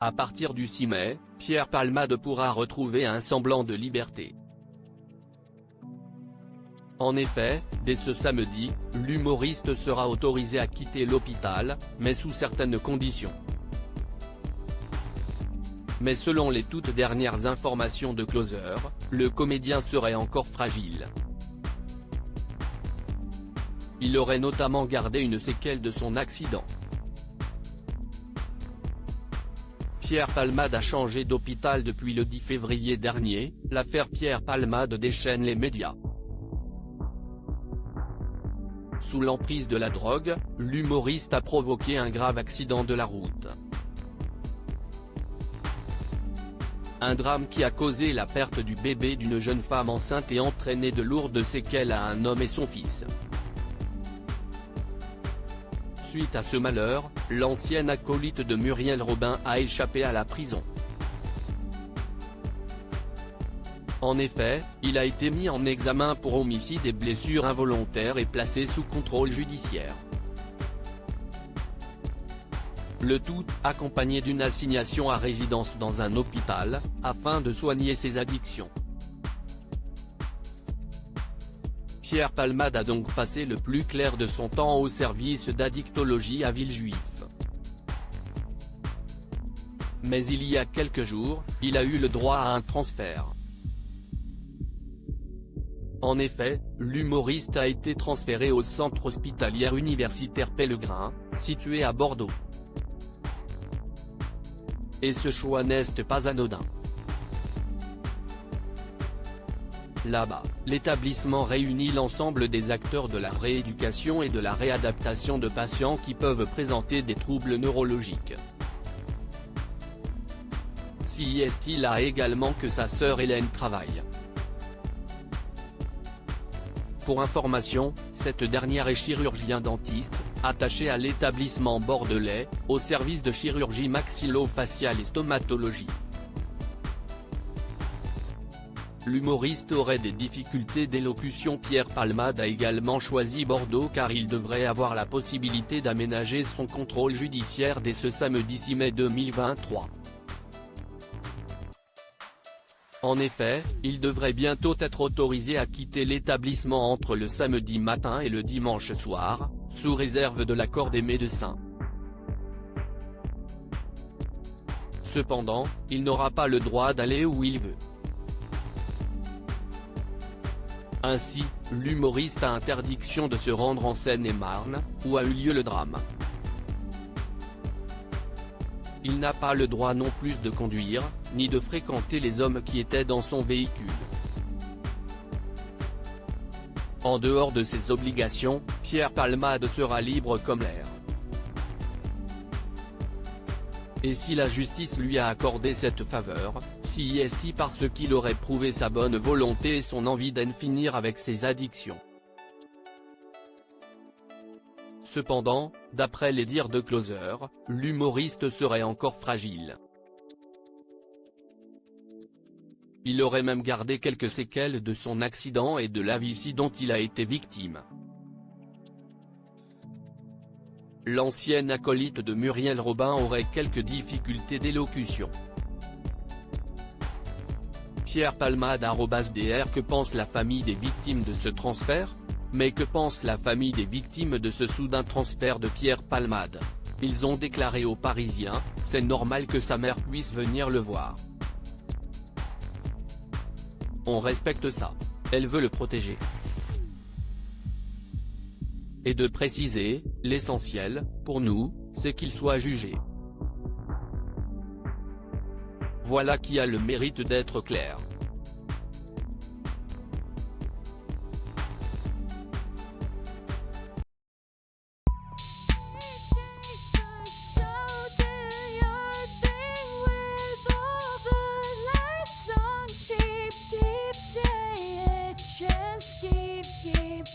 À partir du 6 mai, Pierre Palmade pourra retrouver un semblant de liberté. En effet, dès ce samedi, l'humoriste sera autorisé à quitter l'hôpital, mais sous certaines conditions. Mais selon les toutes dernières informations de Closer, le comédien serait encore fragile. Il aurait notamment gardé une séquelle de son accident. Pierre Palmade a changé d'hôpital depuis le 10 février dernier, l'affaire Pierre Palmade déchaîne les médias. Sous l'emprise de la drogue, l'humoriste a provoqué un grave accident de la route. Un drame qui a causé la perte du bébé d'une jeune femme enceinte et entraîné de lourdes séquelles à un homme et son fils. Suite à ce malheur, l'ancienne acolyte de Muriel Robin a échappé à la prison. En effet, il a été mis en examen pour homicide et blessures involontaires et placé sous contrôle judiciaire. Le tout, accompagné d'une assignation à résidence dans un hôpital, afin de soigner ses addictions. Pierre Palmade a donc passé le plus clair de son temps au service d'addictologie à Villejuif. Mais il y a quelques jours, il a eu le droit à un transfert. En effet, l'humoriste a été transféré au centre hospitalier universitaire Pellegrin, situé à Bordeaux. Et ce choix n'est pas anodin. Là-bas, l'établissement réunit l'ensemble des acteurs de la rééducation et de la réadaptation de patients qui peuvent présenter des troubles neurologiques. Si est-il là également que sa sœur Hélène travaille. Pour information, cette dernière est chirurgien-dentiste, attachée à l'établissement bordelais, au service de chirurgie maxillo-faciale et stomatologie. L'humoriste aurait des difficultés d'élocution. Pierre Palmade a également choisi Bordeaux car il devrait avoir la possibilité d'aménager son contrôle judiciaire dès ce samedi 6 mai 2023. En effet, il devrait bientôt être autorisé à quitter l'établissement entre le samedi matin et le dimanche soir, sous réserve de l'accord des médecins. Cependant, il n'aura pas le droit d'aller où il veut. Ainsi, l'humoriste a interdiction de se rendre en Seine-et-Marne, où a eu lieu le drame. Il n'a pas le droit non plus de conduire, ni de fréquenter les hommes qui étaient dans son véhicule. En dehors de ses obligations, Pierre Palmade sera libre comme l'air. Et si la justice lui a accordé cette faveur, si est-il parce qu'il aurait prouvé sa bonne volonté et son envie d'en finir avec ses addictions. Cependant, d'après les dires de Closer, l'humoriste serait encore fragile. Il aurait même gardé quelques séquelles de son accident et de l'AVC dont il a été victime. L'ancienne acolyte de Muriel Robin aurait quelques difficultés d'élocution. Pierre Palmade @dr. Que pense la famille des victimes de ce transfert? Mais que pense la famille des victimes de ce soudain transfert de Pierre Palmade? Ils ont déclaré aux Parisiens, c'est normal que sa mère puisse venir le voir. On respecte ça. Elle veut le protéger. Et de préciser, l'essentiel, pour nous, c'est qu'il soit jugé. Voilà qui a le mérite d'être clair. Keep